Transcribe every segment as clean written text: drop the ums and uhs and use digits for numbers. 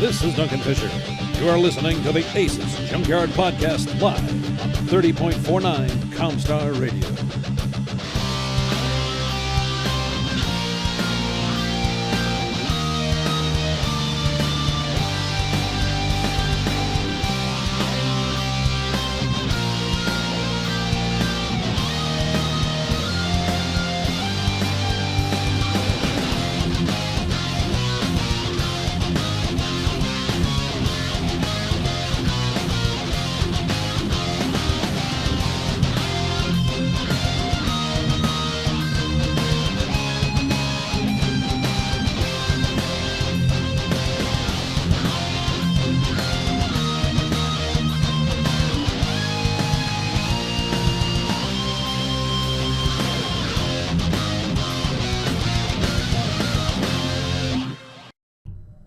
This is Duncan Fisher. You are listening to the A.C.E.S Junkyard Podcast live on 30.49 Comstar Radio.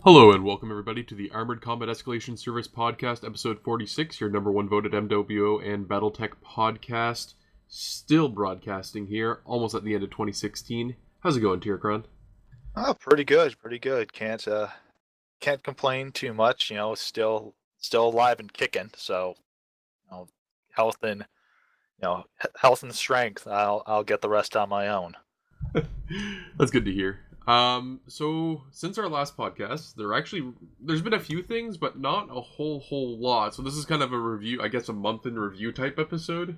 Hello and welcome everybody to the Armored Combat Escalation Service Podcast, episode 46, your number one voted MWO and Battletech podcast. Still broadcasting here, almost at the end of 2016. How's it going, Tierkron? Oh, pretty good. Can't complain too much. You know, still alive and kicking. So, you know, health and strength. I'll get the rest on my own. That's good to hear. So since our last podcast, there's been a few things, but not a whole lot. So this is kind of a review, I guess a month in review type episode.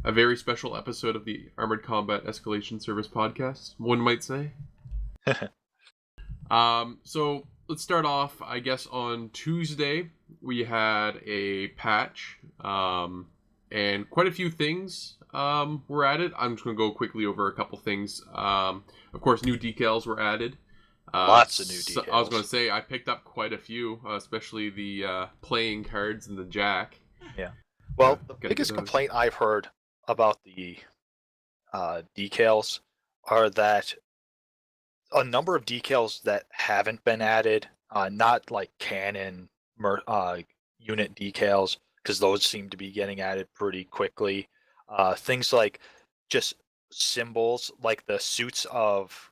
A very special episode of the Armored Combat Escalation Service podcast, one might say. So let's start off, I guess on Tuesday, we had a patch, and quite a few things were added. I'm just going to go quickly over a couple things. Of course, new decals were added. Lots of new decals. So I was going to say, I picked up quite a few, especially the playing cards and the jack. Yeah. Well, the biggest complaint I've heard about the decals are that a number of decals that haven't been added, not like cannon unit decals, because those seem to be getting added pretty quickly. Things like just symbols, like the suits of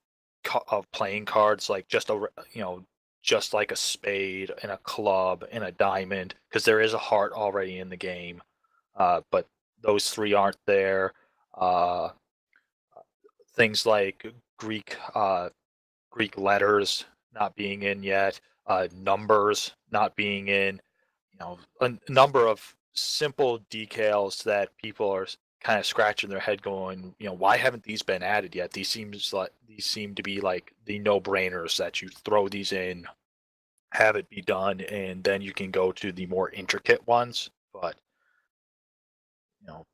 playing cards, like just like a spade and a club and a diamond, because there is a heart already in the game, but those three aren't there. Things like Greek letters not being in yet, numbers not being in. You know, a number of simple decals that people are kind of scratching their head going, you know, why haven't these been added yet? These seem to be like the no-brainers that you throw these in, have it be done, and then you can go to the more intricate ones. But you know,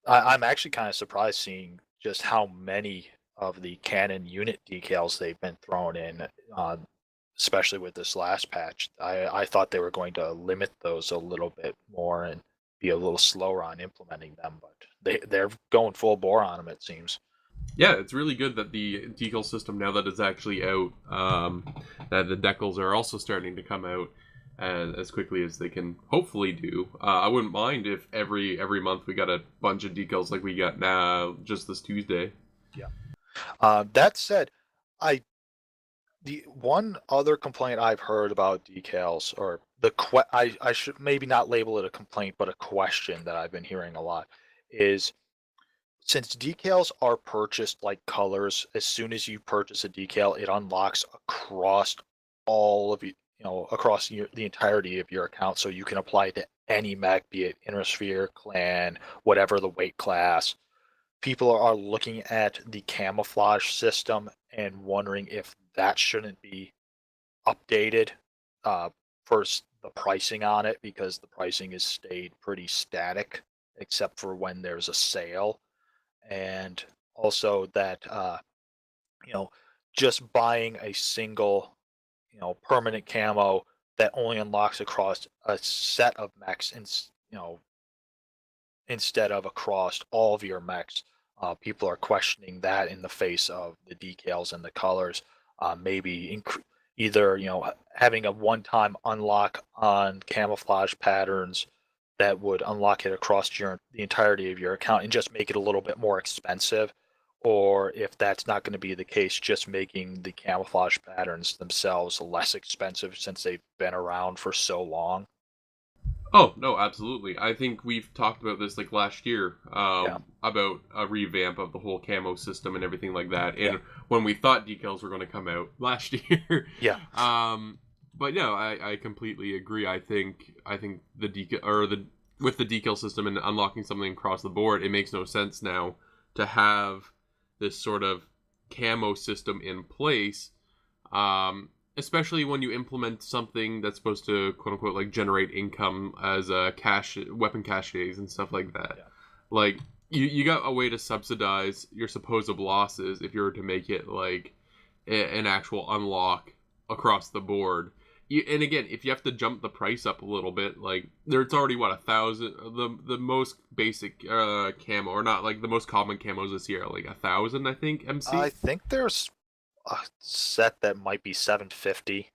I'm actually kind of surprised seeing just how many of the cannon unit decals they've been thrown in, especially with this last patch. I thought they were going to limit those a little bit more and be a little slower on implementing them, but they're going full bore on them, it seems. Yeah, it's really good that the decal system, now that it's actually out, that the decals are also starting to come out as quickly as they can hopefully do. I wouldn't mind if every month we got a bunch of decals like we got now just this Tuesday. Yeah. That said, the one other complaint I've heard about decals, or I should maybe not label it a complaint, but a question that I've been hearing a lot, is since decals are purchased like colors, as soon as you purchase a decal, it unlocks across all of across the entirety of your account, so you can apply it to any mech, be it Intersphere, Clan, whatever the weight class. People are looking at the camouflage system and wondering if that shouldn't be updated for the pricing on it, because the pricing has stayed pretty static except for when there's a sale. And also that just buying a single permanent camo that only unlocks across a set of mechs, and instead of across all of your mechs. People are questioning that in the face of the decals and the colors. Maybe either having a one-time unlock on camouflage patterns that would unlock it across the entirety of your account and just make it a little bit more expensive, or if that's not going to be the case, just making the camouflage patterns themselves less expensive since they've been around for so long. Oh, no, absolutely. I think we've talked about this like last year, Yeah. about a revamp of the whole camo system and everything like that. And Yeah. when we thought decals were going to come out last year. Yeah. But no, I completely agree. I think the decal or the with the decal system and unlocking something across the board, it makes no sense now to have this sort of camo system in place. Especially when you implement something that's supposed to quote unquote like generate income as weapon caches and stuff like that. Yeah. Like you got a way to subsidize your supposed losses if you were to make it like an actual unlock across the board. And again, if you have to jump the price up a little bit, like there's already what 1,000, the most basic camo, or not like the most common camos this year, like 1,000, I think. MC. I think there's a set that might be 750.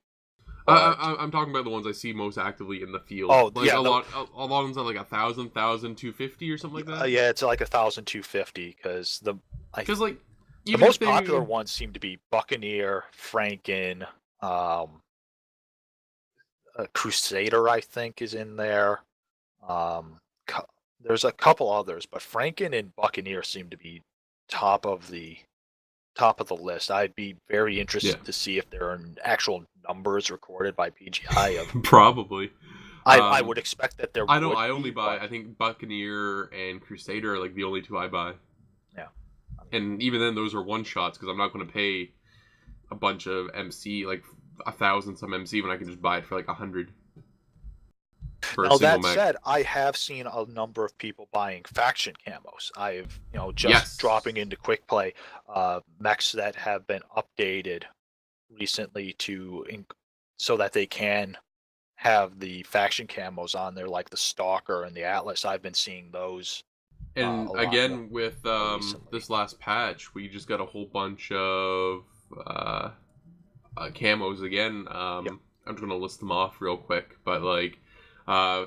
But I'm talking about the ones I see most actively in the field. Oh, like yeah, a lot of ones are like 1,000, 1,250 or something like that. yeah, it's like 1,250 because Because like the even most if they- popular ones seem to be Buccaneer, Franken, Crusader, I think, is in there. There's a couple others, but Franken and Buccaneer seem to be top of the list. I'd be very interested Yeah. to see if there are actual numbers recorded by PGI of. Probably. I would expect that there. I know. would I only be, buy. but- I think Buccaneer and Crusader are like the only two I buy. Yeah. And even then, those are one shots because I'm not going to pay a bunch of MC, like 1,000 some MC, when I can just buy it for like 100. For a Now single that mech. said, I have seen a number of people buying faction camos. I've just Yes. dropping into quick play mechs that have been updated recently so that they can have the faction camos on there, like the Stalker and the Atlas. I've been seeing those. And a lot again, with recently. this last patch, we just got a whole bunch of camos again. Yep. I'm just going to list them off real quick. But like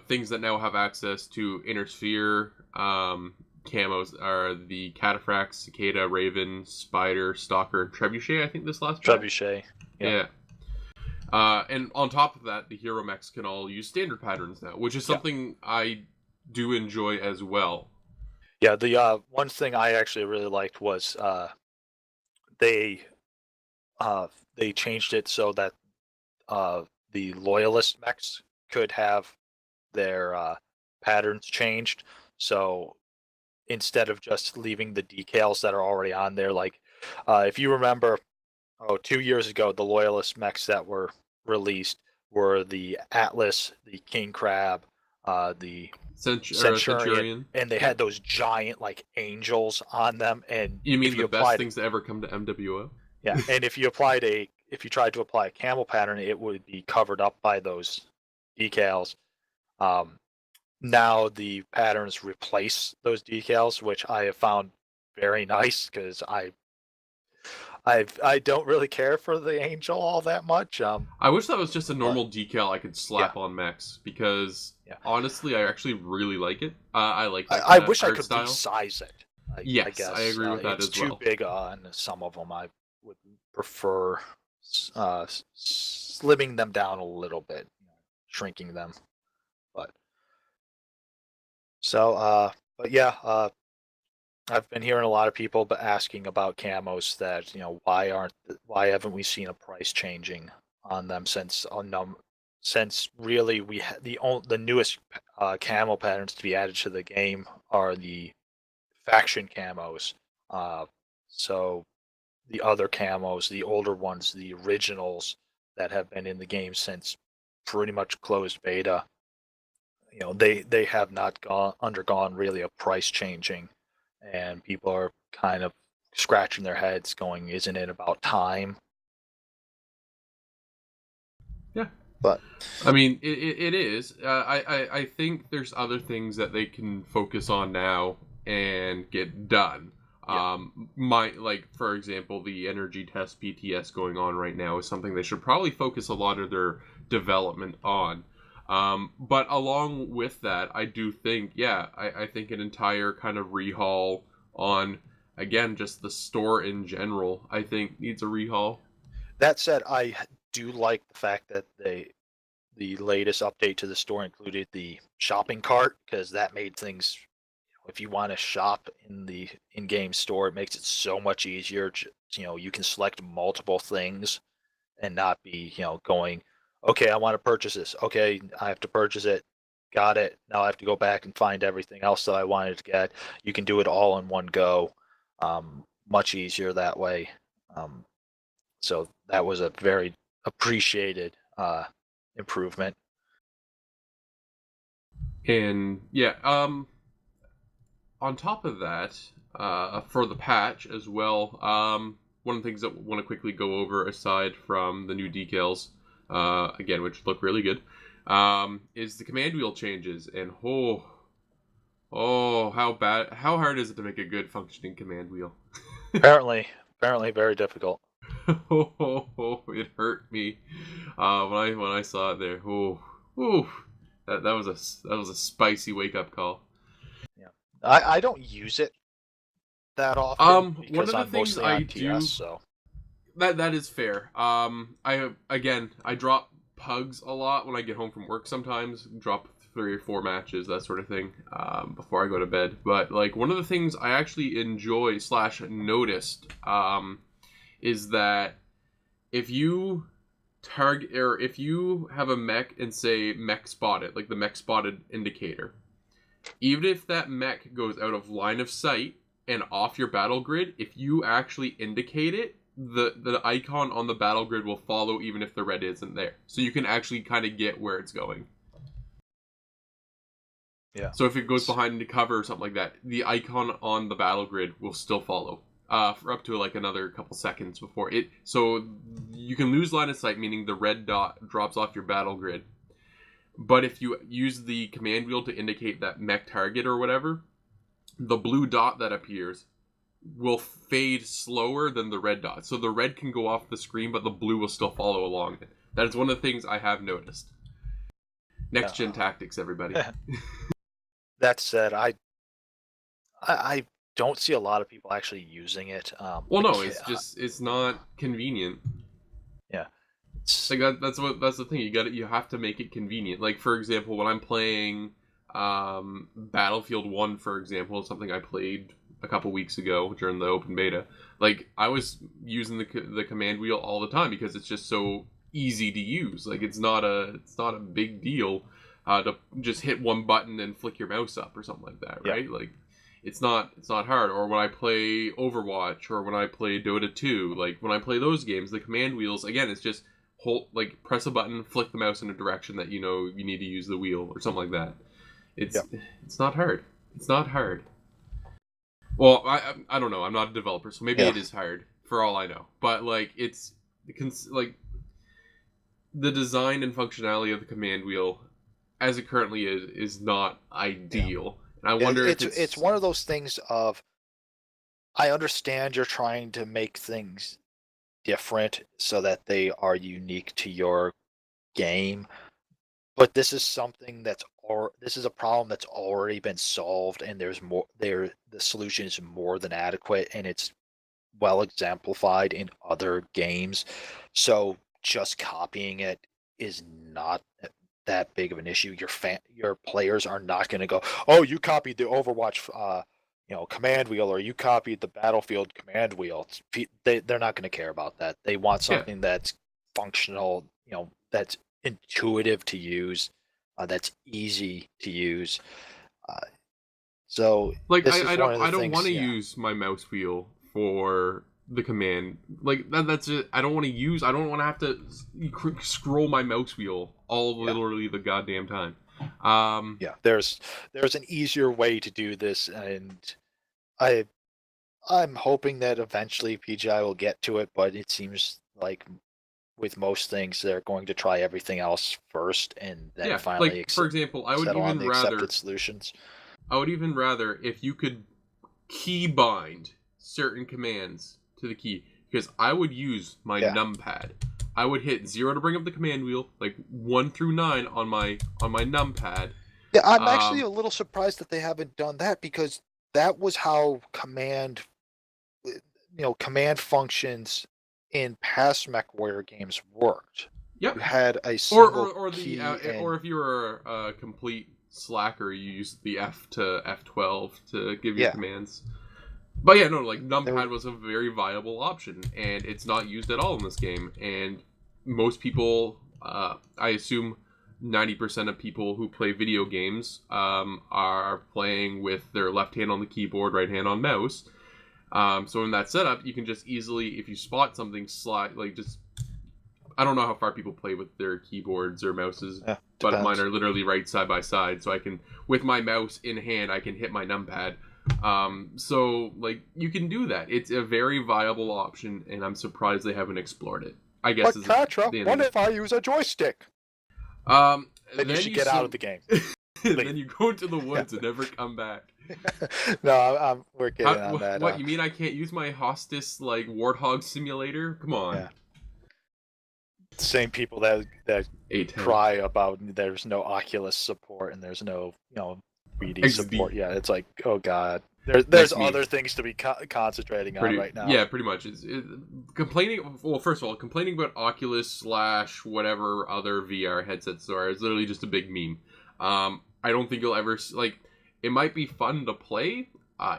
things that now have access to Inner Sphere camos are the Cataphracts, Cicada, Raven, Spider, Stalker, and Trebuchet, I think this last patch. Trebuchet. Yeah. And on top of that, the hero mechs can all use standard patterns now, which is something I do enjoy as well. Yeah, the one thing I actually really liked was they changed it so that the loyalist mechs could have their patterns changed. So instead of just leaving the decals that are already on there, like if you remember, 2 years ago, the loyalist mechs that were released were the Atlas, the King Crab, the Centurion, and they had those giant like angels on them. And You mean if the best applied, things to ever come to MWO? yeah, and if you tried to apply a camel pattern, it would be covered up by those decals. Now the patterns replace those decals, which I have found very nice because I don't really care for the angel all that much. I wish that was just a normal decal I could slap on mechs, because honestly, I actually really like it. I like that I wish I art could style. resize it. Yes, I guess I agree with that it's as well. too big on some of them. I would prefer slimming them down a little bit, shrinking them. But yeah, I've been hearing a lot of people asking about camos that why haven't we seen a price changing on them since really the newest camo patterns to be added to the game are the faction camos. So the other camos, the older ones, the originals that have been in the game since pretty much closed beta, they have not undergone really a price changing, and people are kind of scratching their heads going, isn't it about time? Yeah. But I mean, it is. I think there's other things that they can focus on now and get done. Yeah. For example, the energy test PTS going on right now is something they should probably focus a lot of their development on. But along with that, I do think, I think an entire kind of rehaul on again, just the store in general, I think needs a rehaul. That said, I do like the fact that the latest update to the store included the shopping cart, because that made things, if you want to shop in the in-game store, it makes it so much easier. You can select multiple things and not be, going, okay, I want to purchase this. Okay, I have to purchase it. Got it. Now I have to go back and find everything else that I wanted to get. You can do it all in one go. Much easier that way. So that was a very appreciated improvement. And yeah, on top of that, for the patch as well, one of the things that I want to quickly go over, aside from the new decals, again, which look really good, is the command wheel changes. And how hard is it to make a good functioning command wheel? apparently very difficult. It hurt me when I saw it there. That was a spicy wake up call. Yeah, I don't use it that often One of because the I'm things mostly I on do TS. So that is fair. I drop pugs a lot when I get home from work. Sometimes drop 3 or 4 matches, that sort of thing, before I go to bed. But like one of the things I actually enjoy / noticed is that if you target, or if you have a mech and say mech spotted, like the mech spotted indicator, even if that mech goes out of line of sight and off your battle grid, if you actually indicate it, the icon on the battle grid will follow even if the red isn't there. So you can actually kind of get where it's going. yeah. So if it goes behind the cover or something like that, the icon on the battle grid will still follow. For up to like another couple seconds before it. So you can lose line of sight, meaning the red dot drops off your battle grid. But if you use the command wheel to indicate that mech target or whatever, the blue dot that appears will fade slower than the red dot. So the red can go off the screen, but the blue will still follow along it. That is one of the things I have noticed. Next gen tactics, everybody. That said, I don't see a lot of people actually using it. Well, no, it's not convenient. Yeah, Like that's the thing. You have to make it convenient. Like for example, when I'm playing Battlefield 1, for example, something I played a couple weeks ago during the open beta. Like I was using the command wheel all the time because it's just so easy to use. Like it's not a big deal to just hit one button and flick your mouse up or something like that, right? Yeah. Like it's not hard. Or when I play Overwatch or when I play Dota 2, like when I play those games, the command wheels, again, it's just press a button, flick the mouse in a direction that you know you need to use the wheel or something like that. It's not hard. It's not hard. Well, I don't know. I'm not a developer, so maybe it is hard for all I know. But like like the design and functionality of the command wheel as it currently is not ideal. And I wonder if it's one of those things of, I understand you're trying to make things different so that they are unique to your game, but this is something this is a problem that's already been solved, and the solution is more than adequate, and it's well exemplified in other games. So just copying it is not that big of an issue. Your players are not going to go, oh, you copied the Overwatch command wheel, or you copied the Battlefield command wheel. They're not going to care about that. They want something that's functional, that's intuitive to use, that's easy to use. So like I don't want to use my mouse wheel for the command. Like that's it. I don't want to have to scroll my mouse wheel literally the goddamn time. There's an easier way to do this, and I'm hoping that eventually PGI will get to it, but it seems like with most things they're going to try everything else first and then finally for example, I would even rather solutions. I would even rather if you could key bind certain commands to the key, because I would use my numpad. I would hit 0 to bring up the command wheel, like 1 through 9 on my numpad. Yeah, I'm actually a little surprised that they haven't done that, because that was how command command functions in past MechWarrior games worked. Yep. You had a Or single or key the or if you were a complete slacker, you used the F to F12 to give your commands. But yeah, no, like numpad was a very viable option, and it's not used at all in this game. And most people, I assume, 90% of people who play video games are playing with their left hand on the keyboard, right hand on mouse. So in that setup, you can just easily, if you spot something, slide like just. I don't know how far people play with their keyboards or mouses, but mine are literally right side by side, so I can, with my mouse in hand, I can hit my numpad. So like you can do that. It's a very viable option, and I'm surprised they haven't explored it. I guess. But Cattra, what if I use a joystick? Then you should get out of the game. Then you go into the woods and never come back. No, we're getting on that. What you mean? I can't use my Hostis like Warthog simulator? Come on. Yeah. Same people that cry about there's no Oculus support and there's no 3D support. Yeah, it's like, oh god, there's other things to be concentrating on right now. Yeah, pretty much. Complaining. Well, first of all, complaining about Oculus / whatever other VR headsets there are is literally just a big meme. I don't think you'll ever like. It might be fun to play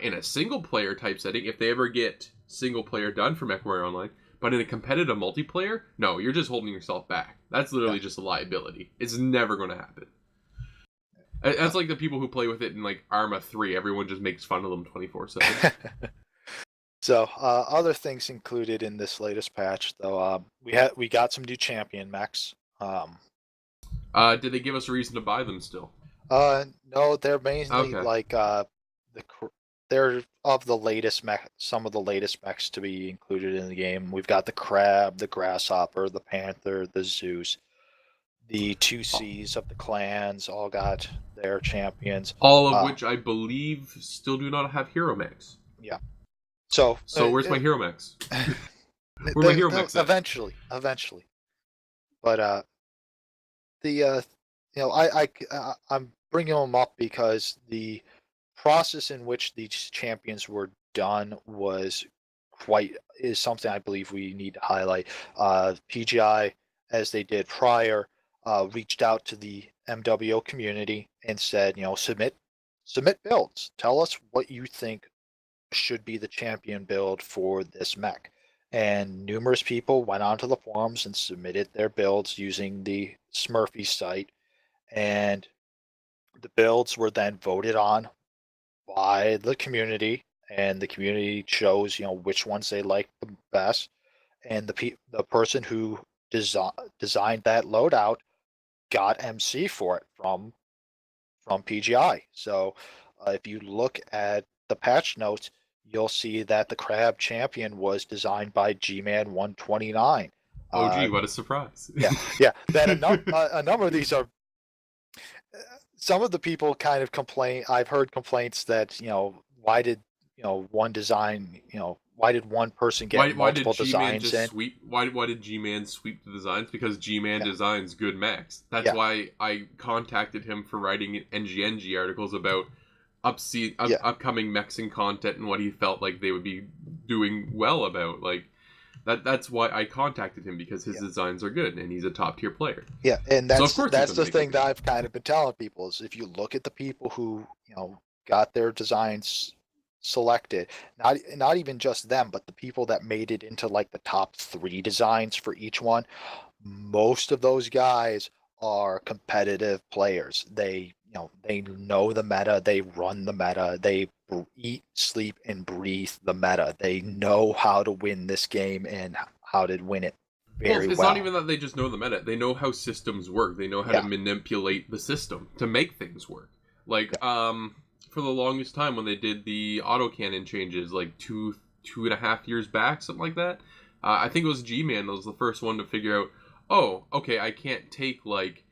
in a single player type setting if they ever get single player done for MechWarrior Online. But in a competitive multiplayer, no, you're just holding yourself back. That's literally just a liability. It's never going to happen. That's like the people who play with it in like Arma 3. Everyone just makes fun of them 24/7. So, other things included in this latest patch, though, we got some new champion mechs. Did they give us a reason to buy them still? No, they're mainly like they're of the latest some of the latest mechs to be included in the game. We've got the Crab, the Grasshopper, the Panther, the Zeus, the 2Cs of the clans all got their champions. All of which I believe still do not have hero mechs. Yeah. So where's my hero mechs? Where my hero mechs at? Eventually. But I'm bringing them up because the process in which these champions were done is something I believe we need to highlight. PGI, as they did prior, reached out to the MWO community and said, submit builds. Tell us what you think should be the champion build for this mech. And numerous people went onto the forums and submitted their builds using the Smurfy site, and the builds were then voted on by the community, and the community chose which ones they liked the best, and the person who designed that loadout got MC for it from PGI. So if you look at the patch notes, you'll see that the Crab champion was designed by G-Man 129. Oh gee, what a surprise. Yeah. Then a number of these are, some of the people kind of complain. I've heard complaints that why did one design why did one person get multiple designs in? Why did G-Man sweep the designs? Because G-Man designs good mechs. That's why I contacted him for writing NGNG articles about upcoming mechs and content and what he felt like they would be doing well about. Like that's why I contacted him, because his designs are good and he's a top tier player. Yeah, and that's the thing that I've kind of been telling people is, if you look at the people who got their designs selected, not even just them, but the people that made it into like the top 3 designs for each one, most of those guys are competitive players. They know the meta, they run the meta, they eat, sleep, and breathe the meta. They know how to win this game and how to win it very well. It's not even that they just know the meta. They know how systems work. They know how to manipulate the system to make things work. Like, for the longest time when they did the autocannon changes, like two and a half years back, something like that, I think it was G-Man that was the first one to figure out, oh, okay, I can't take like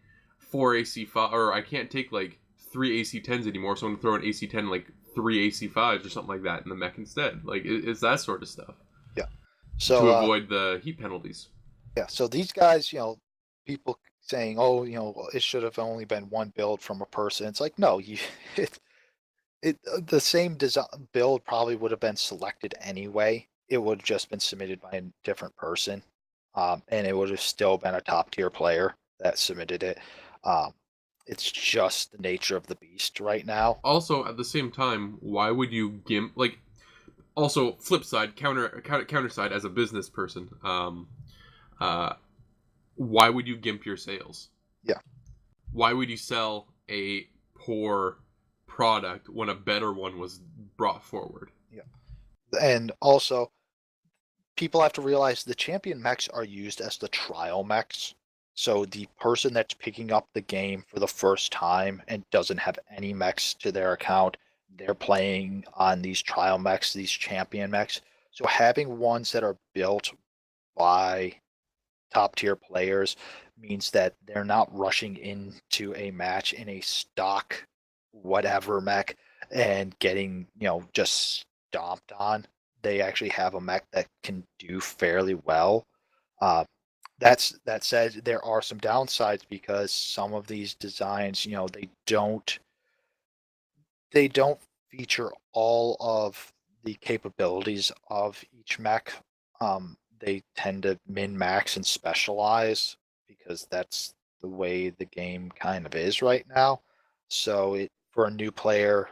4 AC5, or I can't take like 3 AC10s anymore, so I'm gonna throw an AC10 like 3 AC5s or something like that in the mech instead. Like, it's that sort of stuff. Yeah. So to avoid the heat penalties. Yeah. So these guys, people saying, oh, it should have only been one build from a person. It's like, no, the same build probably would have been selected anyway. it would have just been submitted by a different person, and it would have still been a top tier player that submitted it. Um, it's just the nature of the beast right now. Also, at the same time, why would you gimp like? Also, flip side, counter side, as a business person, uh, why would you gimp your sales? Yeah. Why would you sell a poor product when a better one was brought forward? Yeah. And also, people have to realize the champion mechs are used as the trial mechs. So the person that's picking up the game for the first time and doesn't have any mechs to their account, they're playing on these trial mechs, these champion mechs. So having ones that are built by top tier players means that they're not rushing into a match in a stock whatever mech and getting, just stomped on. They actually have a mech that can do fairly well. Uh, that said, there are some downsides because some of these designs, they don't feature all of the capabilities of each mech. They tend to min max and specialize because that's the way the game kind of is right now. So for a new player,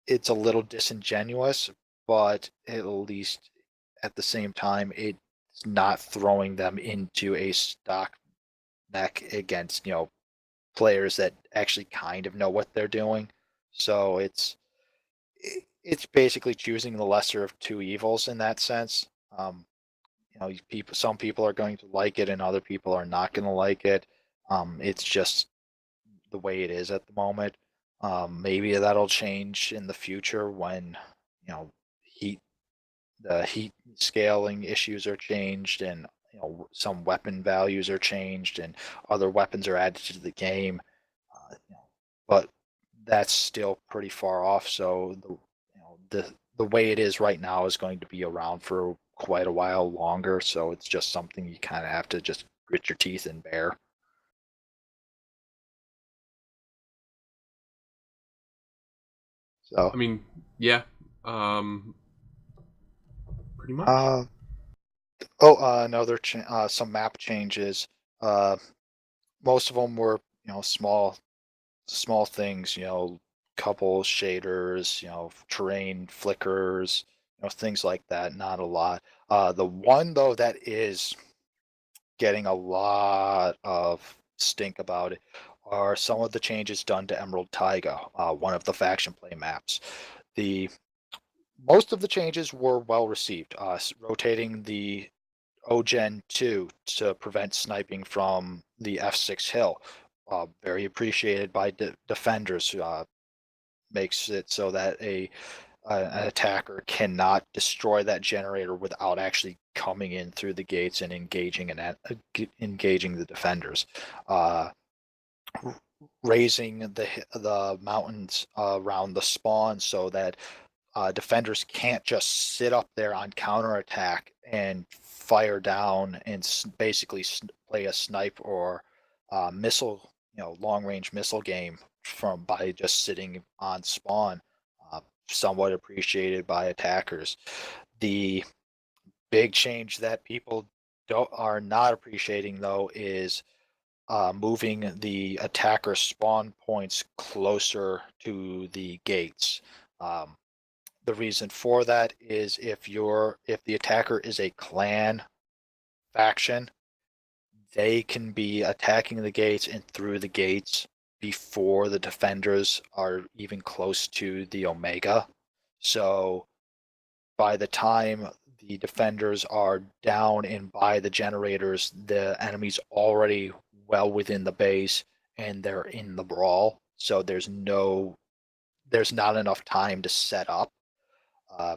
it's a little disingenuous, but at least at the same time, it's not throwing them into a stock mech against players that actually kind of know what they're doing. So it's basically choosing the lesser of two evils in that sense. Some people are going to like it, and other people are not going to like it. It's just the way it is at the moment. Maybe that'll change in the future when you know heat the heat scaling issues are changed, and some weapon values are changed, and other weapons are added to the game. But that's still pretty far off. So the way it is right now is going to be around for quite a while longer. So it's just something you kind of have to just grit your teeth and bear. So I mean, yeah, um, pretty much. uh another some map changes. Uh, most of them were small things. Couple shaders, terrain flickers, things like that. Not a lot. The one though that is getting a lot of stink about it are some of the changes done to Emerald Taiga, one of the faction play maps. The Most of the changes were well received. Rotating the OGen 2 to prevent sniping from the F6 hill, very appreciated by defenders. Makes it so that an attacker cannot destroy that generator without actually coming in through the gates and engaging the defenders. Uh, Raising the mountains around the spawn so that defenders can't just sit up there on counterattack and fire down and basically play a snipe or missile, long range missile game from by just sitting on spawn. Uh, Somewhat appreciated by attackers. The big change that people are not appreciating though is moving the attacker spawn points closer to the gates. Um, the reason for that is if the attacker is a clan faction, they can be attacking the gates and through the gates before the defenders are even close to the Omega. So by the time the defenders are down and by the generators, the enemy's already well within the base and they're in the brawl. So there's not enough time to set up. Uh,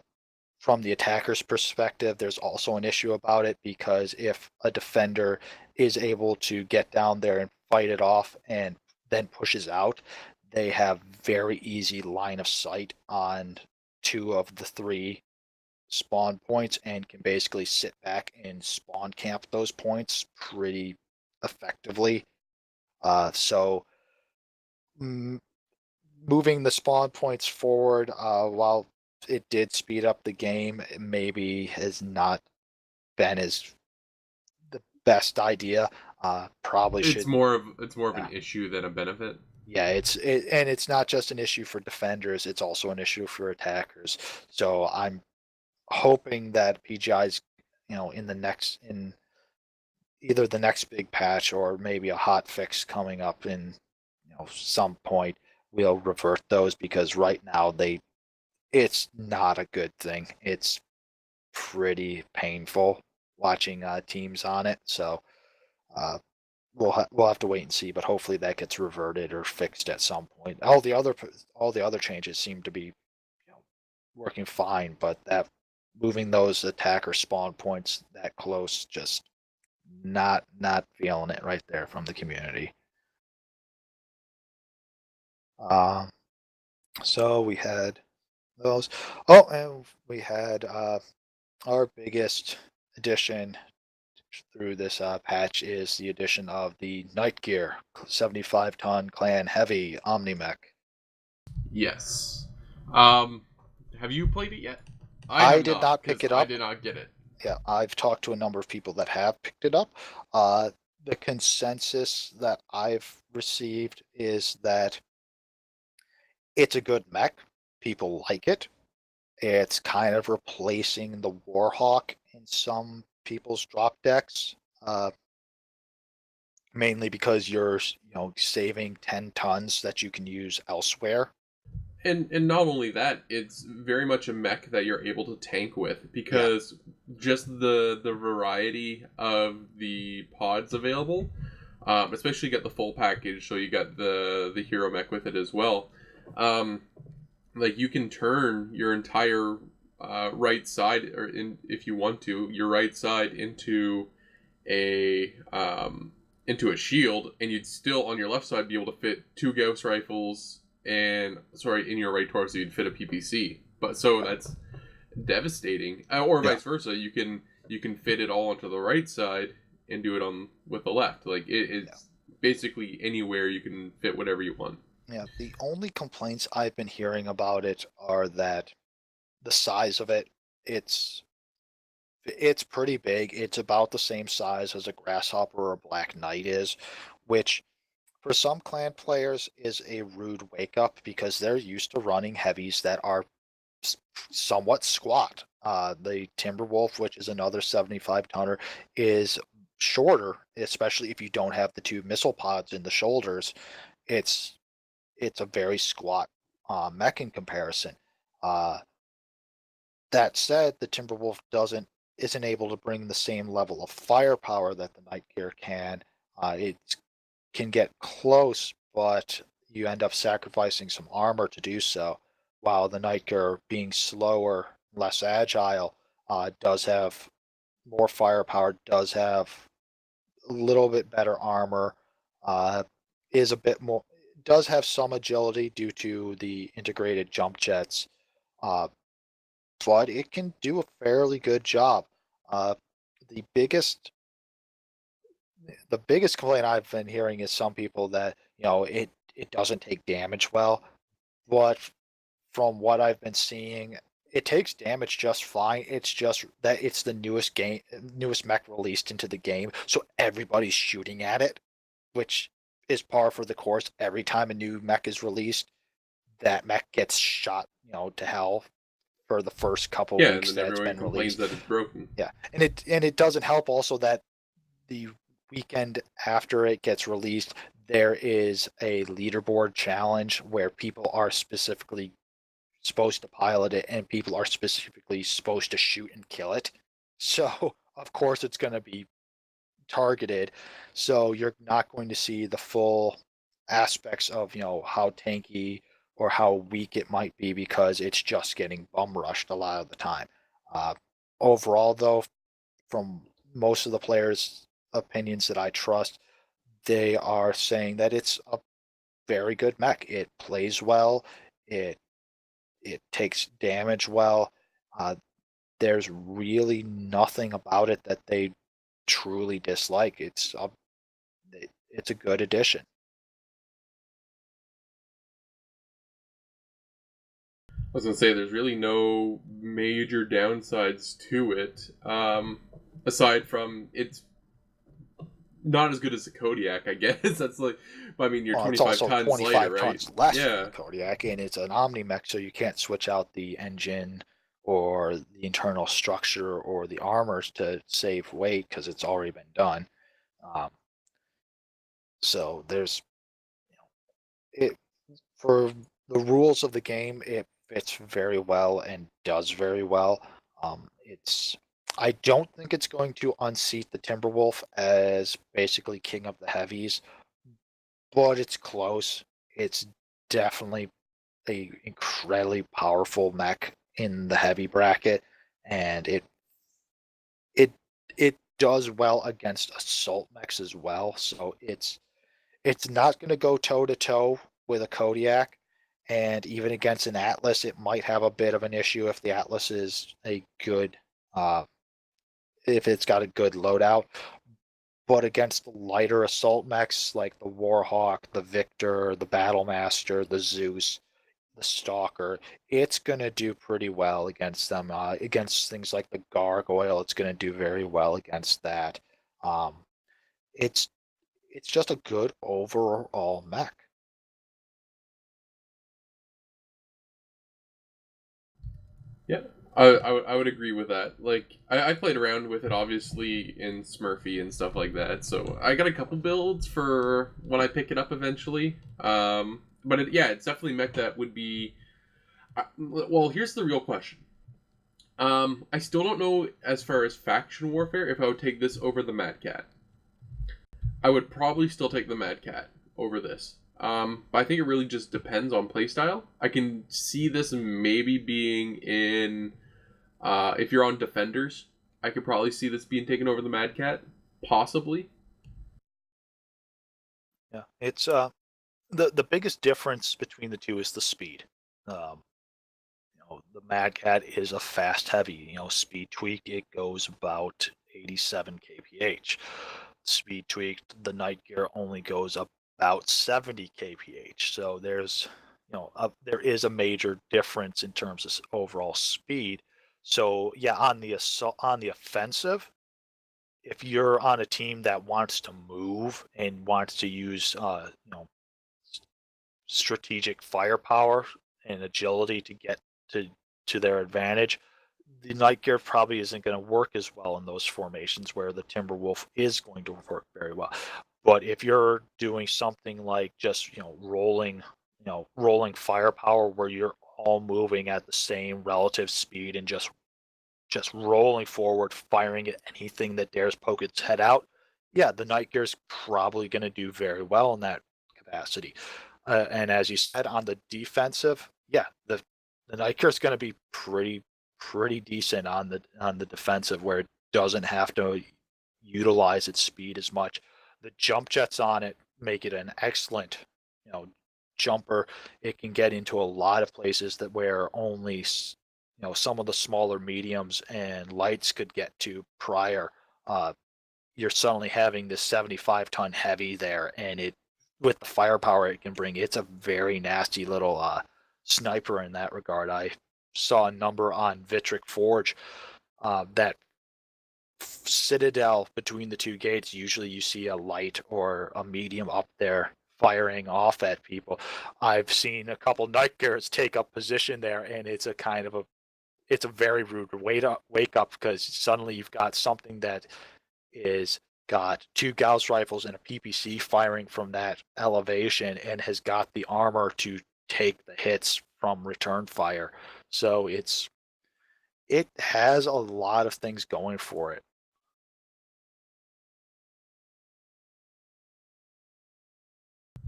from the attacker's perspective, there's also an issue about it because if a defender is able to get down there and fight it off and then pushes out, they have very easy line of sight on two of the three spawn points and can basically sit back and spawn camp those points pretty effectively. So moving the spawn points forward while it did speed up the game. It maybe has not been as the best idea. Probably It's should. more of Yeah, an issue than a benefit. yeah. And it's not just an issue for defenders. It's also an issue for attackers. So I'm hoping that PGI's, in the next in either the next big patch or maybe a hot fix coming up in some point, we'll revert those, because right now it's not a good thing. It's pretty painful watching teams on it. So we'll have to wait and see, but hopefully that gets reverted or fixed at some point. All the other changes seem to be working fine, but that moving those attacker spawn points that close, just not feeling it right there from the community. Um, so we had those. Oh, and we had our biggest addition through this patch is the addition of the Night Gear 75-ton Clan Heavy Omnimech. Yes. Um, have you played it yet? I I have did not not because pick it I up. did not get it. Yeah, I've talked to a number of people that have picked it up. Uh, the consensus that I've received is that it's a good mech. People like it. It's kind of replacing the Warhawk in some people's drop decks, mainly because you're saving 10 tons that you can use elsewhere. And not only that, it's very much a mech that you're able to tank with Yeah, because just the variety of the pods available, especially you get the full package, so you got the hero mech with it as well. Um, like you can turn your entire right side, or if you want to, your right side into a shield, and you'd still on your left side be able to fit two Gauss rifles, and sorry, in your right torso you'd fit a PPC. But so that's devastating, or yeah, vice versa. You can fit it all onto the right side and do it on with the left. Like yeah, it's basically anywhere you can fit whatever you want. yeah. The only complaints I've been hearing about it are that the size of it, it's it's pretty big. It's about the same size as a Grasshopper or a Black Knight is, which for some clan players is a rude wake up because they're used to running heavies that are somewhat squat. The Timberwolf, which is another 75 tonner, is shorter, especially if you don't have the two missile pods in the shoulders. It's it's a very squat mech in comparison. Uh, that said, the Timberwolf isn't able to bring the same level of firepower that the Night Gear can. It can get close, but you end up sacrificing some armor to do so. While the Night Gear, being slower, less agile, does have more firepower, does have a little bit better armor, uh, is a bit more, does have some agility due to the integrated jump jets, uh, but it can do a fairly good job. Uh, the biggest the biggest complaint I've been hearing is some people that it doesn't take damage well, but from what I've been seeing, it takes damage just fine. It's just that it's the newest mech released into the game, so everybody's shooting at it, which is par for the course. Every time a new mech is released, that mech gets shot, to hell for the first couple Yeah, and weeks then that it's everyone been complains released. that it's broken. Yeah, and it doesn't help also that the weekend after it gets released, there is a leaderboard challenge where people are specifically supposed to pilot it and people are specifically supposed to shoot and kill it. So, of course, it's going to be targeted. So, you're not going to see the full aspects of, how tanky or how weak it might be because it's just getting bum rushed a lot of the time. Uh, Overall, though, from most of the players' opinions that I trust, they are saying that it's a very good mech. It plays well. It it takes damage well. Uh, there's really nothing about it that they truly dislike. It's a good addition. was gonna say there's really no major downsides to it, aside from it's not as good as a Kodiak, I guess. That's like, I mean, you're Well, it's 25 also tons 25 lighter, right? tons less than Yeah, the Kodiak, and it's an Omni-Mech, so you can't switch out the engine or the internal structure or the armors to save weight because it's already been done. Um, so there's, you know, it for the rules of the game, it fits very well and does very well. It's I don't think it's going to unseat the Timberwolf as basically king of the heavies, but it's close. It's definitely a incredibly powerful mech in the heavy bracket, and it it does well against assault mechs as well. So it's not going to go toe to toe with a Kodiak, and even against an Atlas, it might have a bit of an issue if the Atlas is a good, uh, if it's got a good loadout. But against the lighter assault mechs like the Warhawk, the Victor, the Battlemaster, the Zeus, the Stalker, it's going to do pretty well against them. Against things like the Gargoyle, it's going to do very well against that. Um, it's it's just a good overall mech. yeah. I would agree with that. Like, I played around with it, obviously, in Smurfy and stuff like that, so I got a couple builds for when I pick it up eventually. But it's definitely mech that would be. Well, here's the real question. I still don't know as far as faction warfare if I would take this over the Mad Cat. I would probably still take the Mad Cat over this. But I think it really just depends on playstyle. I can see this maybe being in if you're on defenders. I could probably see this being taken over the Mad Cat, possibly. Yeah, it's the biggest difference between the two is the speed. Um, the Mad Cat is a fast heavy. Speed tweak it goes about 87 kph. Speed tweaked the Night Gear only goes about 70 kph. So there is a major difference in terms of overall speed. So yeah, on the offensive, if you're on a team that wants to move and wants to use strategic firepower and agility to get to their advantage, the Night Gear probably isn't going to work as well in those formations where the Timberwolf is going to work very well. But if you're doing something like just rolling firepower where you're all moving at the same relative speed and just rolling forward, firing at anything that dares poke its head out, yeah, the Night Gear is probably going to do very well in that capacity. And as you said, on the defensive, yeah, the Night Gear is going to be pretty decent on the defensive, where it doesn't have to utilize its speed as much. The jump jets on it make it an excellent, jumper. It can get into a lot of places that where only some of the smaller mediums and lights could get to prior. Uh, you're suddenly having this 75-ton heavy there, and it with the firepower it can bring, it's a very nasty little sniper in that regard. I saw a number on Vitric Forge that citadel between the two gates. Usually, you see a light or a medium up there firing off at people. I've seen a couple Night Gears take up position there, and it's a very rude wake up because suddenly you've got something that is got two Gauss rifles and a PPC firing from that elevation and has got the armor to take the hits from return fire. So it has a lot of things going for it.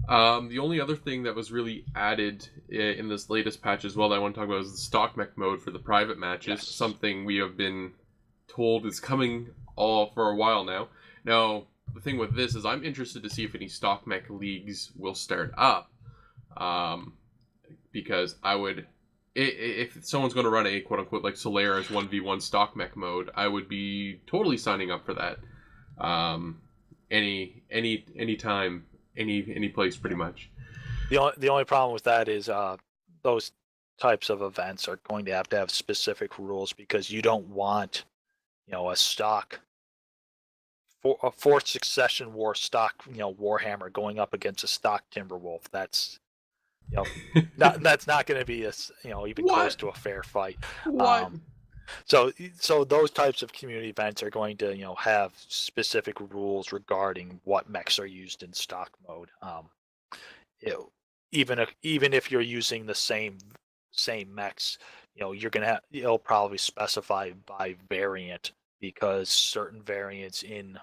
The only other thing that was really added in this latest patch as well that I want to talk about is the stock mech mode for the private matches. Yes. Something we have been told is coming all for a while now. Now, the thing with this is I'm interested to see if any stock mech leagues will start up. Because I would, if someone's going to run a quote unquote like Solaris 1v1 stock mech mode, I would be totally signing up for that. Any time, any place, pretty much. The only problem with that is those types of events are going to have specific rules because you don't want, a stock for a fourth succession war stock, Warhammer going up against a stock Timberwolf. That's that's not going to be even close What? to a fair fight. What? So those types of community events are going to have specific rules regarding what mechs are used in stock mode. You know, even if you're using the same mechs, it'll probably specify by variant because certain variants in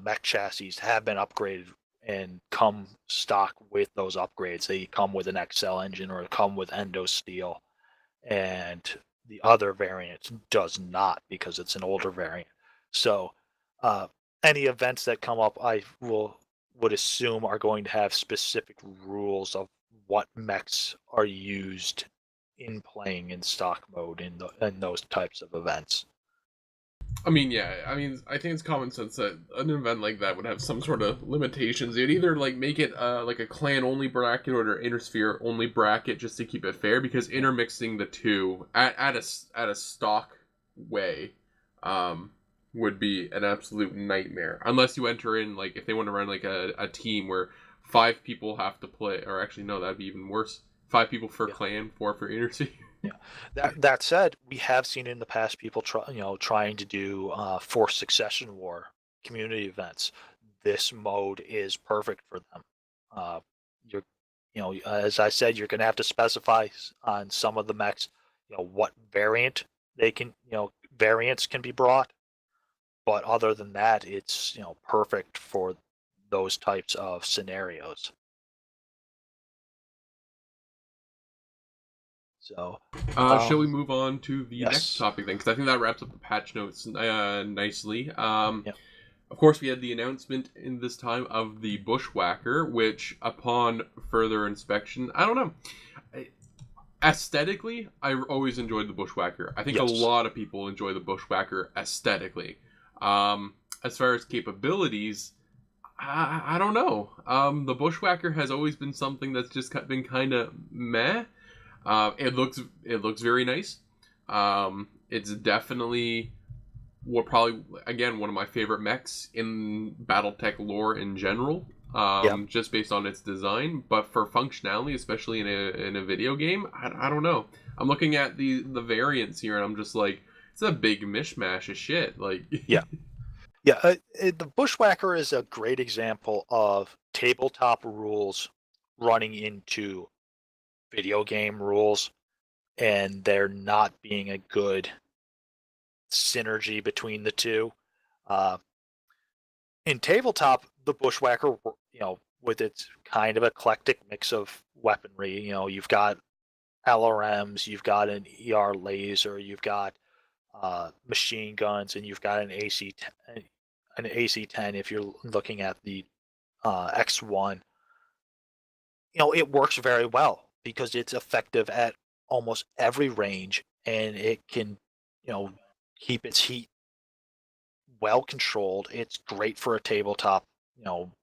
mech chassis have been upgraded and come stock with those upgrades. They come with an XL engine or come with endo steel, and the other variant does not because it's an older variant. So uh, any events that come up, I would assume are going to have specific rules of what mechs are used in playing in stock mode in those types of events. I mean, yeah. I mean, I think it's common sense that an event like that would have some sort of limitations. They'd either like make it like a clan only bracket or an intersphere only bracket just to keep it fair. Because intermixing the two at a stock way, would be an absolute nightmare. Unless you enter in like if they want to run like a team where 5 people have to play, or actually no, that'd be even worse. 5 people for Yeah. clan, 4 for intersphere. Yeah. That said, we have seen in the past people trying to do forced succession war community events. This mode is perfect for them. Uh, you're, as I said, you're going to have to specify on some of the mechs, what variant they can, variants can be brought. But other than that, it's perfect for those types of scenarios. So, Shall we um, move on to the next yes, topic then? Because I think that wraps up the patch notes nicely. yeah, Of course, we had the announcement in this time of the Bushwacker, which, upon further inspection, I don't know. Aesthetically, I always enjoyed the Bushwacker. I think a yes, lot of people enjoy the Bushwacker aesthetically. As far as capabilities, I don't know. The Bushwacker has always been something that's just been kind of meh. It looks very nice. It's definitely probably again one of my favorite mechs in BattleTech lore in general. yeah. Just based on its design, but for functionality, especially in a video game, I don't know. I'm looking at the variants here, and I'm just like, it's a big mishmash of shit. Like, Yeah. Yeah, the Bushwhacker is a great example of tabletop rules running into video game rules, and there not being a good synergy between the two. Uh, in tabletop, the Bushwhacker, with its kind of eclectic mix of weaponry, you've got LRMs, you've got an ER laser, you've got machine guns, and you've got an AC-10 if you're looking at the X1. It works very well because it's effective at almost every range, and it can, you know, keep its heat well controlled. It's great for a tabletop,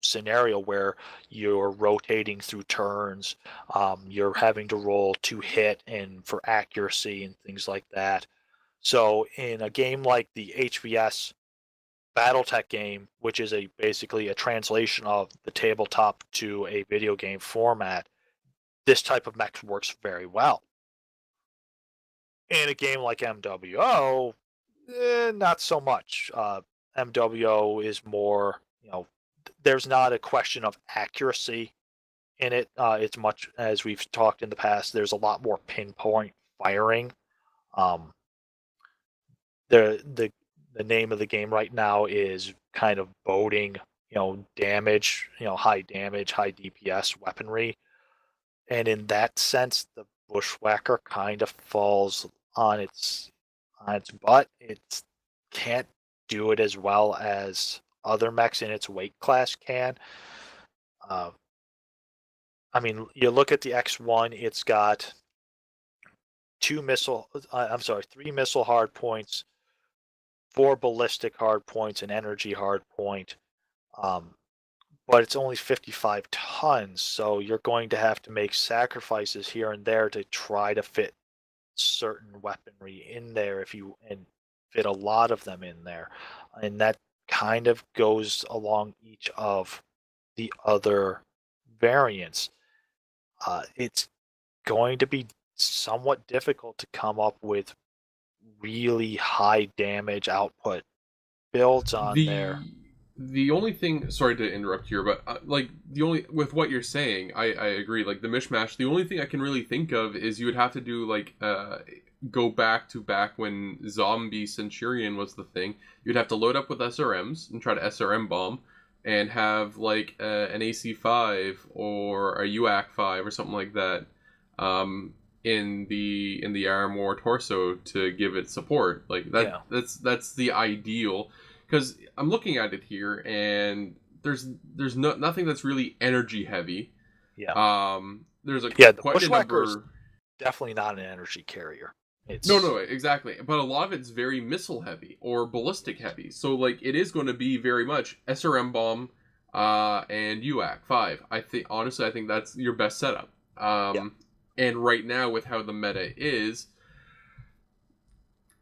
scenario where you're rotating through turns, you're having to roll to hit and for accuracy and things like that. So in a game like the HVS BattleTech game, which is basically a translation of the tabletop to a video game format, this type of mech works very well. In a game like MWO, not so much. MWO is more, there's not a question of accuracy in it. It's much as we've talked in the past. There's a lot more pinpoint firing. Um, the name of the game right now is kind of boding, damage, high damage, high DPS weaponry. And in that sense, the Bushwhacker kind of falls on its butt. It can't do it as well as other mechs in its weight class can. Uh, I mean, you look at the X1, it's got three missile hard points, 4 ballistic hard points, an energy hard point. Um, but it's only 55 tons, so you're going to have to make sacrifices here and there to try to fit certain weaponry in there and fit a lot of them in there, and that kind of goes along each of the other variants. It's going to be somewhat difficult to come up with really high damage output builds on there. The only thing, sorry to interrupt here, but like the only with what you're saying, I agree. Like the mishmash, the only thing I can really think of is you would have to do like go back when zombie centurion was the thing. You'd have to load up with SRMs and try to SRM bomb, and have like an AC5 or a UAC5 or something like that in the arm or torso to give it support. Like that, Yeah. that's the ideal. Because I'm looking at it here, and there's nothing that's really energy heavy. Yeah. There's Yeah, the quite a Bushwhacker's number. definitely not an energy carrier. No, exactly. But a lot of it's very missile heavy or ballistic heavy. So like it is going to be very much SRM bomb, and UAC 5. I think that's your best setup. Yeah. And right now with how the meta is,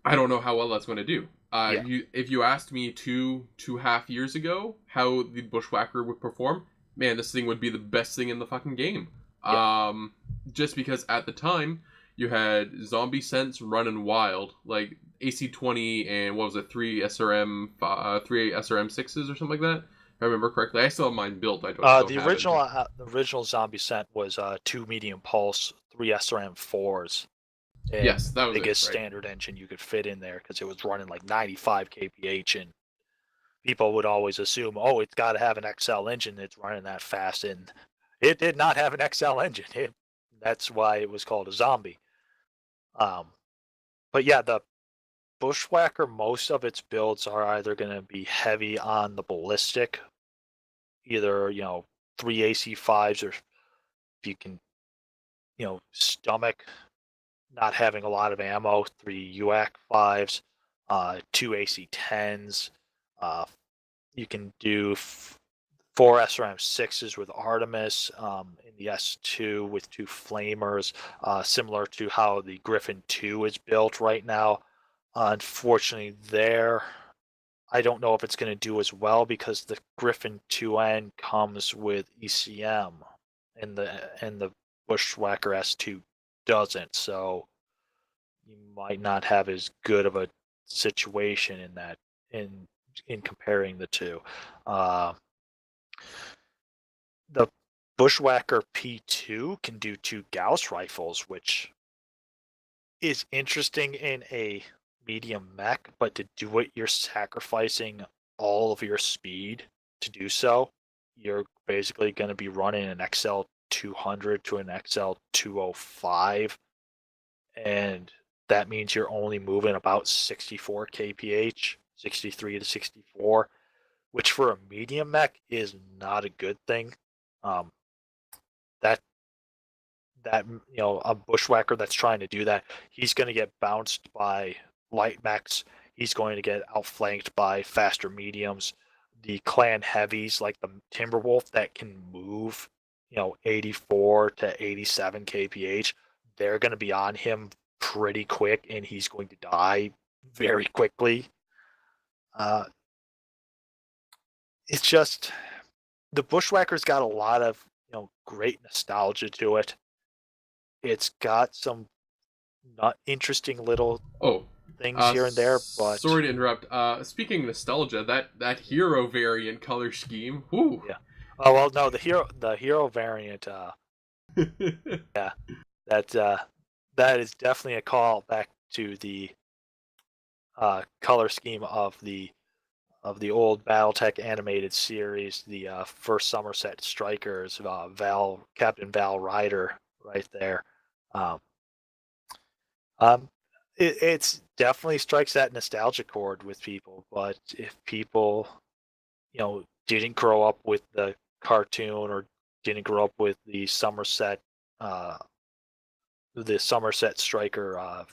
I don't know how well that's going to do. Yeah. If you asked me 2.5 years ago how the Bushwhacker would perform, man, this thing would be the best thing in the fucking game. Yeah. Just because at the time you had zombie sense running wild, like AC-20 and what was it, three SRM 6s or something like that. If I remember correctly, I still have mine built. I don't The have it. original zombie scent was 2 medium pulse, 3 SRM4s, and Yes, that was biggest it. Right. standard engine you could fit in there because it was running like 95 kph, and people would always assume, oh, it's got to have an XL engine that's running that fast, and it did not have an XL engine. That's why it was called a zombie. Um, but yeah, the Bushwhacker, most of its builds are either going to be heavy on the ballistic, either 3 AC5s, or if you can stomach not having a lot of ammo, 3 UAC 5s, 2 AC 10s. You can do 4 SRM 6s with Artemis, in the S2 with 2 flamers, similar to how the Griffin 2 is built right now. Unfortunately, I don't know if it's going to do as well because the Griffin 2N comes with ECM, and the Bushwacker S2 doesn't. So you might not have as good of a situation in that in comparing the two. The Bushwacker P2 can do 2 Gauss rifles, which is interesting in a medium mech, but to do it, you're sacrificing all of your speed to do so. You're basically going to be running an XL 200 to an XL 205, and that means you're only moving about 64 kph, 63 to 64, which for a medium mech is not a good thing. Um, that a Bushwhacker that's trying to do that, he's going to get bounced by light mechs. He's going to get outflanked by faster mediums. The clan heavies like the Timberwolf that can move 84 to 87 kph, they're going to be on him pretty quick, and he's going to die very quickly. It's just the Bushwhacker's got a lot of great nostalgia to it. It's got some not interesting little things here and there, but sorry to interrupt. Speaking of nostalgia, that hero variant color scheme. Whoo. yeah. Oh well, no, the hero variant. Yeah, that is definitely a call back to the color scheme of the old BattleTech animated series, the first Somerset Strikers, Captain Val Ryder, right there. Um, it's definitely strikes that nostalgia chord with people, but if people, didn't grow up with the cartoon or didn't grow up with the Somerset Striker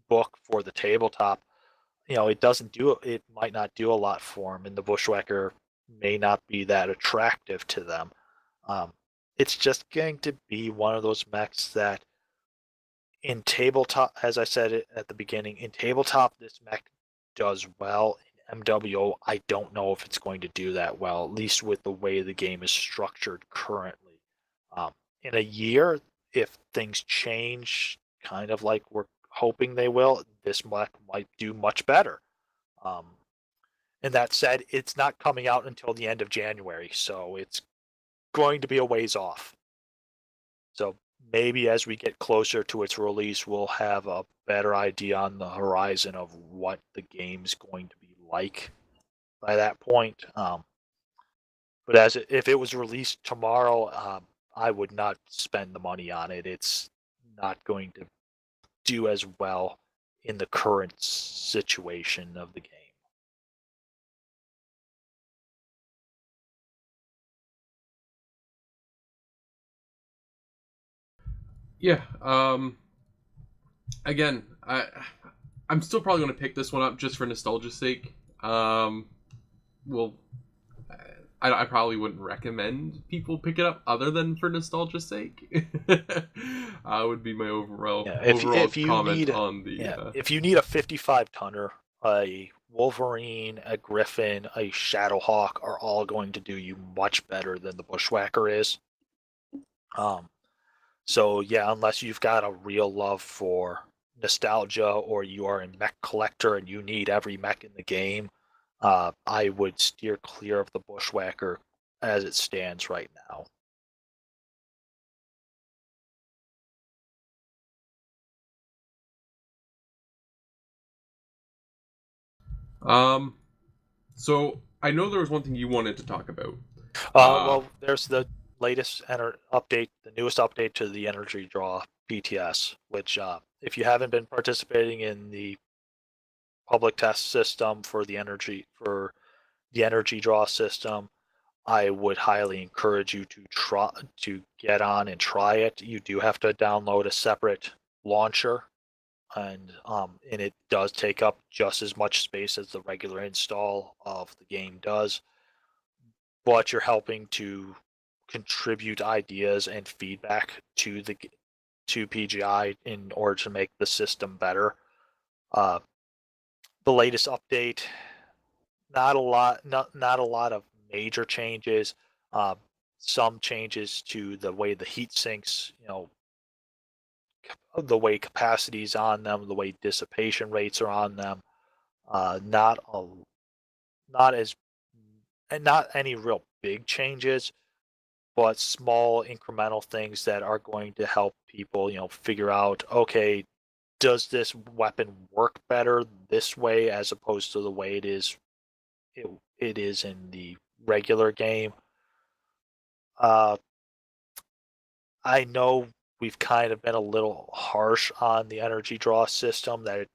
book for the tabletop, it might not do a lot for them, and the Bushwhacker may not be that attractive to them. It's just going to be one of those mechs that in tabletop, as I said it at the beginning, in tabletop, this mech does well. In MWO, I don't know if it's going to do that well, at least with the way the game is structured currently. Um, in a year, if things change, kind of like we're hoping they will, this mech might do much better. Um, and that said, it's not coming out until the end of January, so it's going to be a ways off. So maybe as we get closer to its release, we'll have a better idea on the horizon of what the game's going to be like by that point. But if it was released tomorrow, I would not spend the money on it. It's not going to do as well in the current situation of the game. Yeah. Again, I'm still probably going to pick this one up just for nostalgia's sake. Well, I probably wouldn't recommend people pick it up other than for nostalgia's sake. Would be my overall Yeah, overall if you comment need on the. yeah, if you need a 55 tonner, a Wolverine, a Griffin, a Shadowhawk are all going to do you much better than the Bushwacker is. Um, so yeah, unless you've got a real love for nostalgia or you are a mech collector and you need every mech in the game, I would steer clear of the Bushwacker as it stands right now. Um. So I know there was one thing you wanted to talk about. Well, there's the latest update, the newest update to the Energy Draw PTS, which, if you haven't been participating in the public test system for the Energy Draw system, I would highly encourage you to get on and try it. You do have to download a separate launcher, and it does take up just as much space as the regular install of the game does, but you're helping to contribute ideas and feedback to PGI in order to make the system better. Uh, the latest update, not a lot of major changes. Uh, some changes to the way the heat sinks, the way capacities on them, the way dissipation rates are on them. Not a not as and not any real big changes, but small incremental things that are going to help people, figure out, okay, does this weapon work better this way as opposed to the way it is in the regular game. Uh, I know we've kind of been a little harsh on the energy draw system that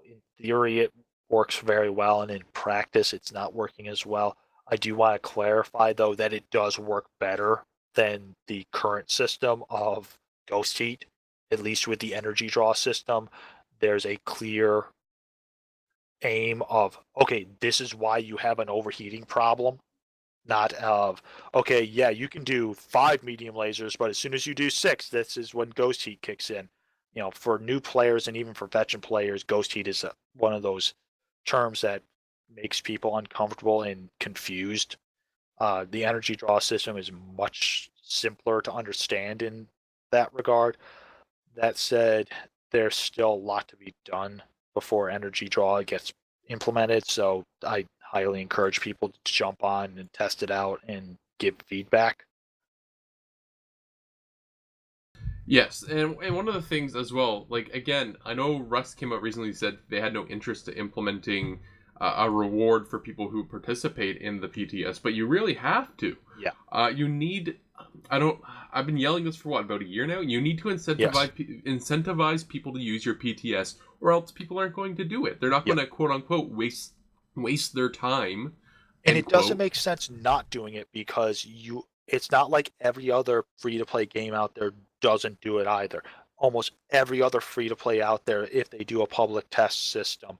in theory it works very well and in practice it's not working as well. I do want to clarify though that it does work better than the current system of ghost heat. At least with the energy draw system, there's a clear aim of, okay, this is why you have an overheating problem, not of, okay, yeah, you can do 5 medium lasers, but as soon as you do 6, this is when ghost heat kicks in. For new players and even for veteran players, ghost heat is one of those terms that makes people uncomfortable and confused. The energy draw system is much simpler to understand in that regard. That said, there's still a lot to be done before energy draw gets implemented, so I highly encourage people to jump on and test it out and give feedback. Yes, and one of the things as well, like again, I know Rust came out recently said they had no interest to implementing a reward for people who participate in the PTS, but you really have to. Yeah. You need. I don't. I've been yelling this for what, about a year now. You need to incentivize people to use your PTS, or else people aren't going to do it. They're not Yep. going to quote unquote waste their time. And End it doesn't quote. make sense not doing it because it's not like every other free to play game out there doesn't do it either. Almost every other free to play out there, if they do a public test system,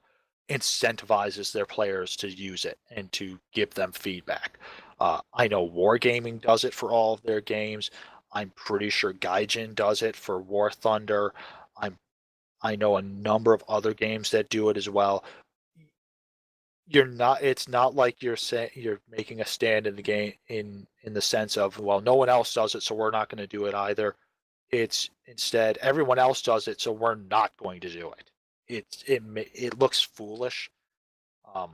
incentivizes their players to use it and to give them feedback. I know Wargaming does it for all of their games. I'm pretty sure Gaijin does it for War Thunder. I'm I know a number of other games that do it as well. It's not like you're saying you're making a stand in the game in the sense of, well, no one else does it, so we're not going to do it either. It's instead everyone else does it, so we're not going to do it. It looks foolish, um,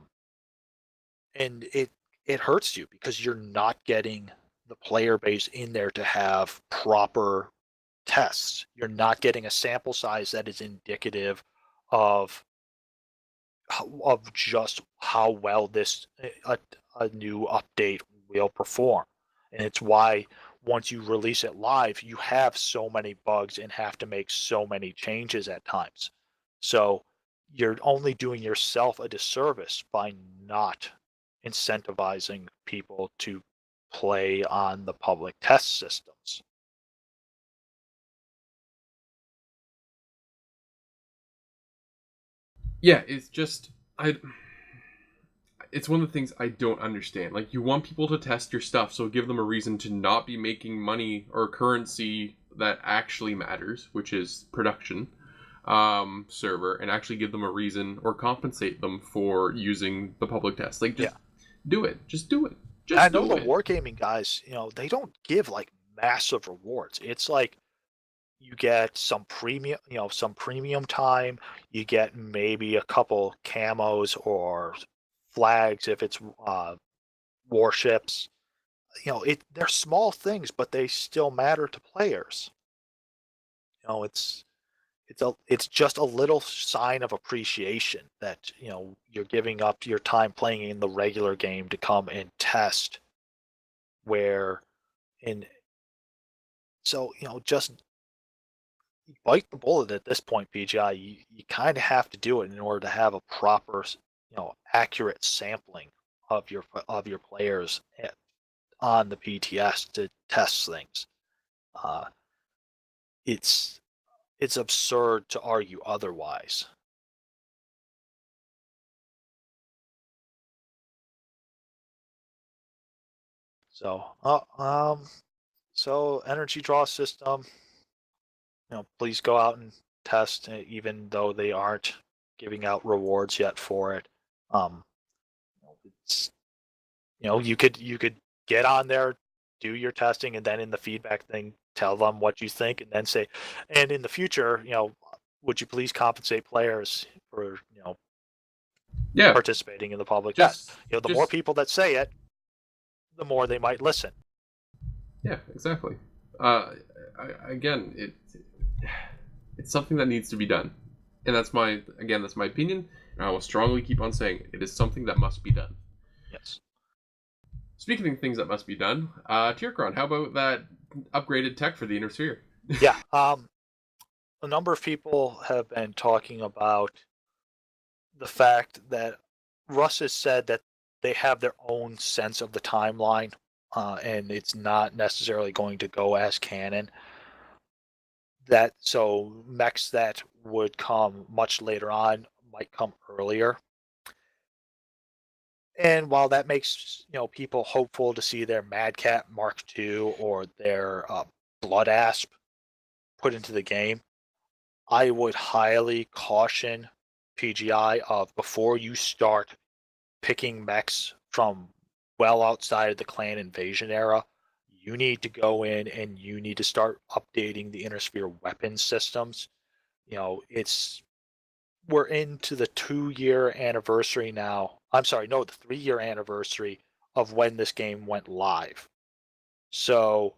and it hurts you because you're not getting the player base in there to have proper tests. You're not getting a sample size that is indicative of of just how well a new update will perform. And it's why once you release it live, you have so many bugs and have to make so many changes at times. So you're only doing yourself a disservice by not incentivizing people to play on the public test systems. Yeah, it's just I. It's one of the things I don't understand. Like, you want people to test your stuff, so give them a reason to not be making money or currency that actually matters, which is production server, and actually give them a reason or compensate them for using the public test. Like, just Yeah. do it. Just do it. I Just know do the it. wargaming guys, they don't give like massive rewards. It's like you get some premium time, you get maybe a couple camos or flags if it's warships. They're small things, but they still matter to players. It's just a little sign of appreciation that, you're giving up your time playing in the regular game to come and test where in so, just bite the bullet at this point, PGI. You kind of have to do it in order to have a proper, accurate sampling of your players on the PTS to test things. Uh, it's it's absurd to argue otherwise. So, energy draw system. Please go out and test, even though they aren't giving out rewards yet for it. Um, it's you could get on there, do your testing, and then in the feedback thing, tell them what you think, and then say, and in the future, would you please compensate players for Yeah. participating in the public test? Just, The more just, people that say it, the more they might listen. yeah, exactly. Again, it's something that needs to be done, and that's my opinion, and I will strongly keep on saying it is something that must be done. Yes. Speaking of things that must be done, Tierkron, how about that upgraded tech for the Inner Sphere? Yeah. A number of people have been talking about the fact that Russ has said that they have their own sense of the timeline, and it's not necessarily going to go as canon. That so mechs that would come much later on might come earlier. And while that makes people hopeful to see their Mad Cat Mark II or their Blood Asp put into the game, I would highly caution PGI of before you start picking mechs from well outside of the clan invasion era, you need to go in and you need to start updating the Inner Sphere weapon systems. It's we're into the 2-year anniversary now. I'm sorry, no, the 3-year anniversary of when this game went live. So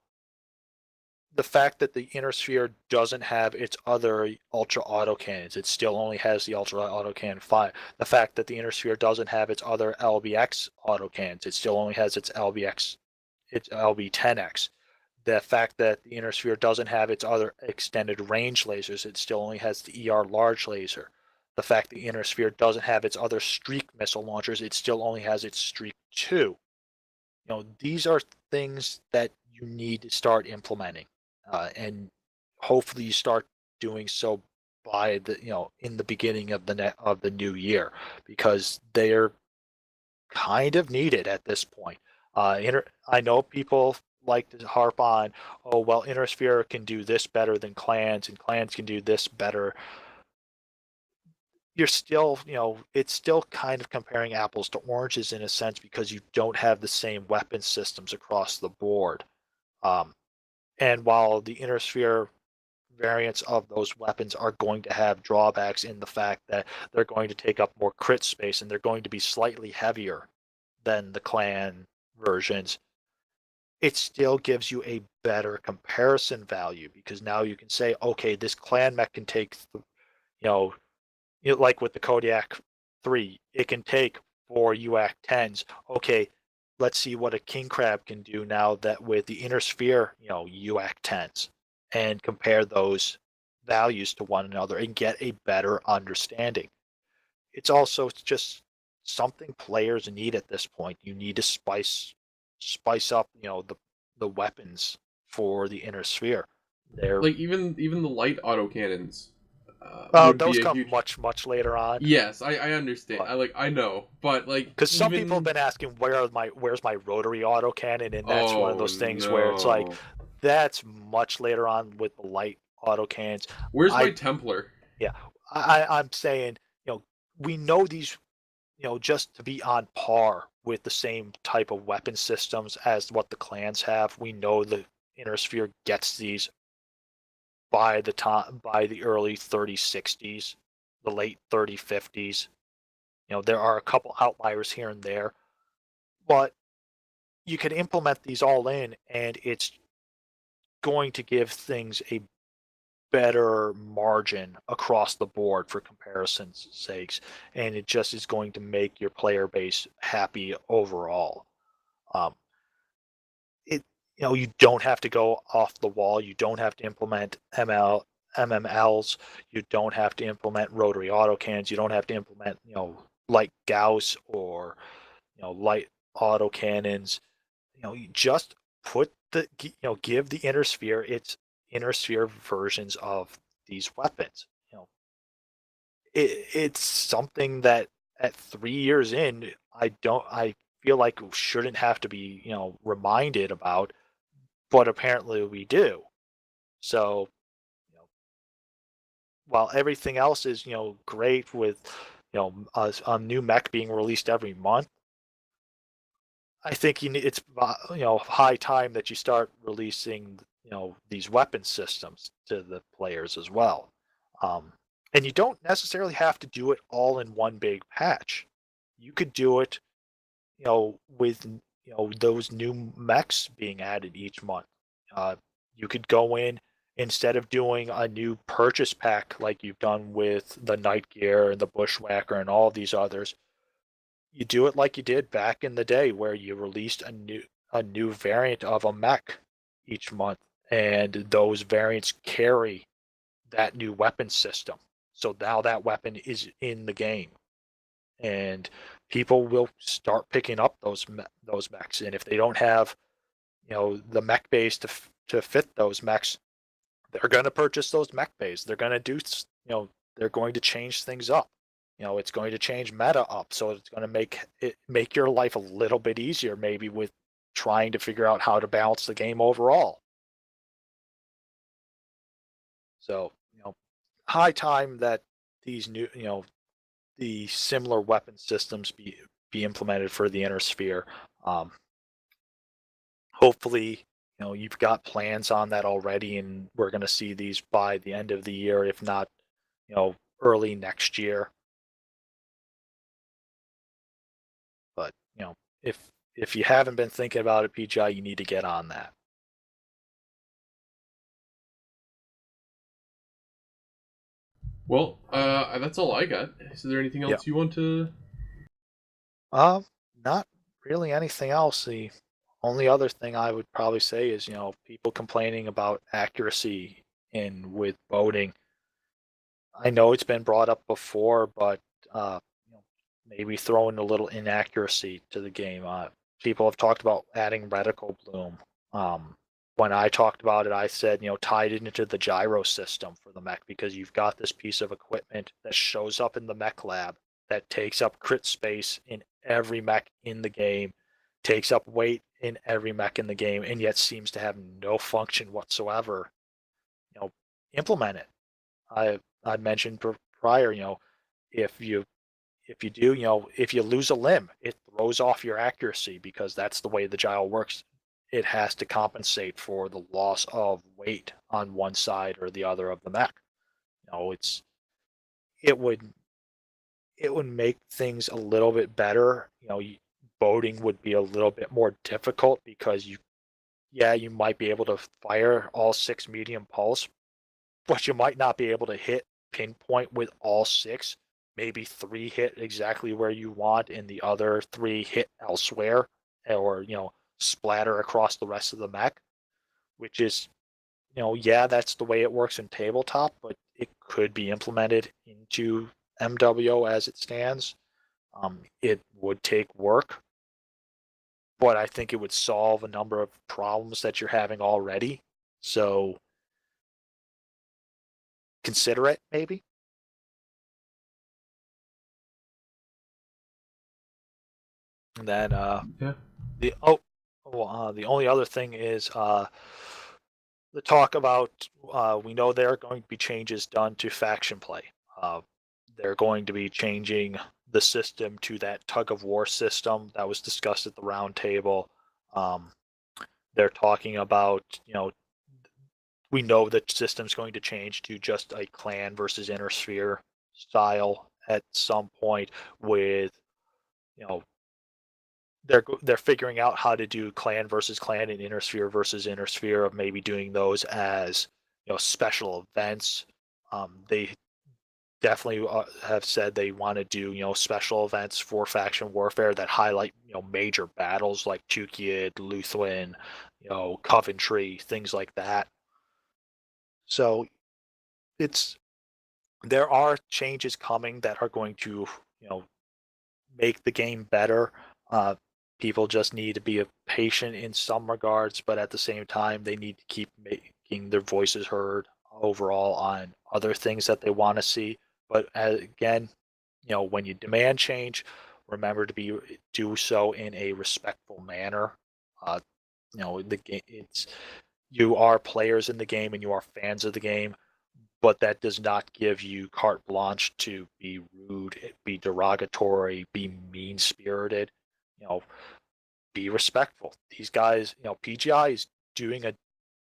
the fact that the Inner Sphere doesn't have its other Ultra Autocannons, it still only has the Ultra Autocannon 5. The fact that the Inner Sphere doesn't have its other LBX autocannons, it still only has its LB10X. The fact that the Inner Sphere doesn't have its other extended range lasers, it still only has the ER large laser. The fact the Inner Sphere doesn't have its other Streak missile launchers, it still only has its Streak 2. These are things that you need to start implementing, and hopefully you start doing so by in the beginning of the new year, because they're kind of needed at this point. I know people like to harp on, oh well, Inner Sphere can do this better than clans, and clans can do this better. you're still, it's still kind of comparing apples to oranges in a sense because you don't have the same weapon systems across the board. Um, and while the inner sphere variants of those weapons are going to have drawbacks in the fact that they're going to take up more crit space and they're going to be slightly heavier than the clan versions, it still gives you a better comparison value because now you can say, okay, this clan mech can take, know, like with the Kodiak 3, it can take 4 UAC 10s. Okay, let's see what a King Crab can do now that with the Inner Sphere, UAC 10s, and compare those values to one another and get a better understanding. It's also just something players need at this point. You need to spice up, the weapons for the Inner Sphere. They're Like even the light autocannons would those be a come huge. much much later on. Yes, I understand. But I know, but like because some people have even been asking where's my rotary autocannon, and that's one of oh those things where it's like no, that's much later on with the light autocannons. where's my I Templar? Yeah, I'm saying, we know these, just to be on par with the same type of weapon systems as what the clans have. We know the Inner Sphere gets these by the early 3060s, the late 3050s. There are a couple outliers here and there, but you can implement these all in, and it's going to give things a better margin across the board for comparison's sakes, and it just is going to make your player base happy overall. Um, it you don't have to go off the wall. You don't have to implement MMLs. You don't have to implement rotary autocans. You don't have to implement light Gauss or light autocannons. You just put give the inner sphere its inner sphere versions of these weapons. It's something that at 3 years in, I feel like shouldn't have to be reminded about, but apparently we do. So you know, while everything else is great with a new mech being released every month, I think it's high time that you start releasing these weapon systems to the players as well. Um, and you don't necessarily have to do it all in one big patch. You could do it with those new mechs being added each month. Uh, you could go in instead of doing a new purchase pack like you've done with the Night Gear and the Bushwacker and all these others. You do it like you did back in the day where you released a new variant of a mech each month, and those variants carry that new weapon system. So now that weapon is in the game, and people will start picking up those mechs. And if they don't have the mech base to fit those mechs, they're going to purchase those mech bays. They're going to they're going to change things up. It's going to change meta up, so it's going to make your life a little bit easier, maybe with trying to figure out how to balance the game overall. So, high time that these new, the similar weapon systems be implemented for the inner sphere. Um, Hopefully, you've got plans on that already, and we're going to see these by the end of the year, if not, early next year. But if you haven't been thinking about it, PGI, you need to get on that. Well, that's all I got. Is there anything Yeah. else you want to? Not really anything else. The only other thing I would probably say is, people complaining about accuracy in with boating. I know it's been brought up before, but uh, maybe throwing a little inaccuracy to the game. People have talked about adding reticle bloom. When I talked about it, I said, tied it into the gyro system for the mech because you've got this piece of equipment that shows up in the mech lab that takes up crit space in every mech in the game, takes up weight in every mech in the game, and yet seems to have no function whatsoever. Implement it. I mentioned prior, if you do, if you lose a limb, it throws off your accuracy because that's the way the gyro works. It has to compensate for the loss of weight on one side or the other of the mech. It's it would make things a little bit better. Boating would be a little bit more difficult because you might be able to fire all 6 medium pulse, but you might not be able to hit pinpoint with all 6. Maybe 3 hit exactly where you want, and the other 3 hit elsewhere, or splatter across the rest of the mech, which is, that's the way it works in tabletop, but it could be implemented into MWO as it stands. It would take work, but I think it would solve a number of problems that you're having already. So consider it, maybe. And then Yeah. the only other thing is the talk about we know there are going to be changes done to faction play. They're going to be changing the system to that tug of war system that was discussed at the round table. They're talking about, we know the system's going to change to just a clan versus inner sphere style at some point with, they're figuring out how to do clan versus clan and inner sphere versus inner sphere, of maybe doing those as special events. They definitely have said they want to do special events for faction warfare that highlight major battles like Tukid, Luthwin, Coventry, things like that. So there are changes coming that are going to make the game better. People just need to be patient in some regards, but at the same time, they need to keep making their voices heard overall on other things that they want to see. But again, when you demand change, remember to do so in a respectful manner. The game, you are players in the game and you are fans of the game, but that does not give you carte blanche to be rude, be derogatory, be mean spirited. Be respectful. These guys, PGI is doing a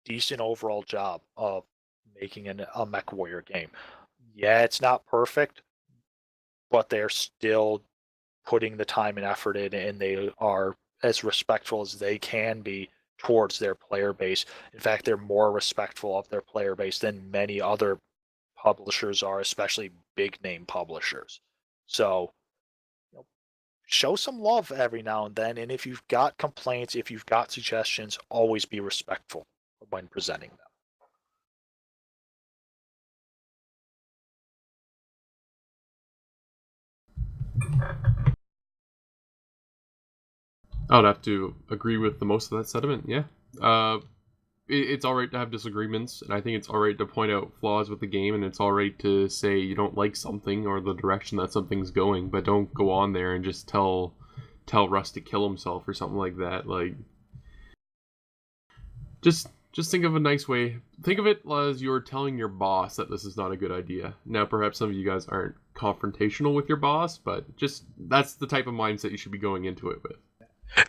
decent overall job of making a Mech Warrior game. Yeah, it's not perfect, but they're still putting the time and effort in, and they are as respectful as they can be towards their player base. In fact, they're more respectful of their player base than many other publishers are, especially big name publishers. So show some love every now and then, and if you've got complaints, if you've got suggestions, always be respectful when presenting them. I would have to agree with the most of that sentiment. Yeah. It's all right to have disagreements, and I think it's all right to point out flaws with the game, and it's all right to say you don't like something or the direction that something's going, but don't go on there and just tell Russ to kill himself or something like that. Like, just think of a nice way. Think of it as you're telling your boss that this is not a good idea. Now, perhaps some of you guys aren't confrontational with your boss, but just that's the type of mindset you should be going into it with.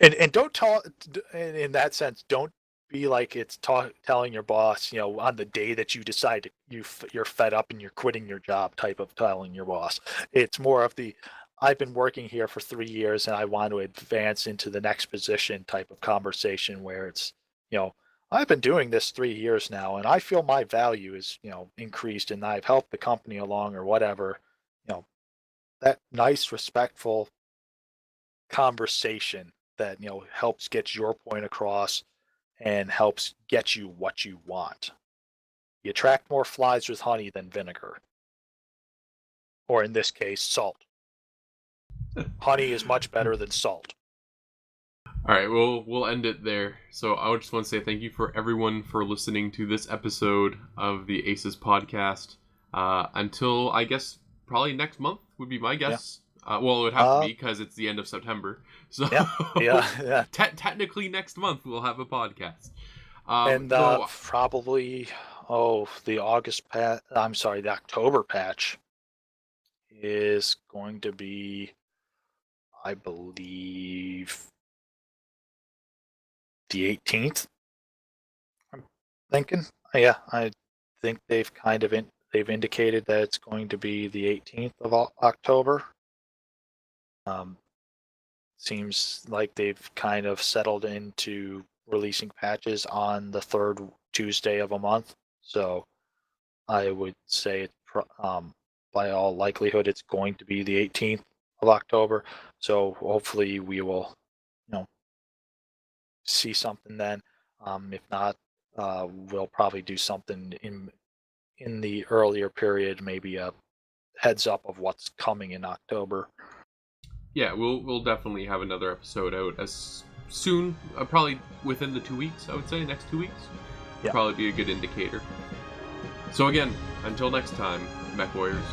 And don't talk in that sense. Don't be like it's telling your boss, on the day that you decide you're fed up and you're quitting your job type of telling your boss. It's more of the I've been working here for 3 years and I want to advance into the next position type of conversation where it's, I've been doing this 3 years now and I feel my value is, increased and I've helped the company along or whatever. That nice, respectful conversation that helps get your point across and helps get you what you want. You attract more flies with honey than vinegar, or in this case, salt. Honey is much better than salt. All right, we'll end it there. So I just want to say thank you for everyone for listening to this episode of the A.C.E.S podcast. Until I guess probably next month would be my guess. Well, it would have to be because it's the end of September. So yeah. Technically next month we'll have a podcast. And probably the October patch is going to be, I believe, the 18th. I'm thinking. Yeah, I think they've kind of they've indicated that it's going to be the 18th of October. Seems like they've kind of settled into releasing patches on the third Tuesday of a month. So I would say it's by all likelihood it's going to be the 18th of October. So hopefully we will, see something then. If not, we'll probably do something in the earlier period, maybe a heads up of what's coming in October. Yeah, we'll definitely have another episode out as soon, probably within the 2 weeks. I would say next 2 weeks would Yeah. probably be a good indicator. So again, until next time, Mech Warriors.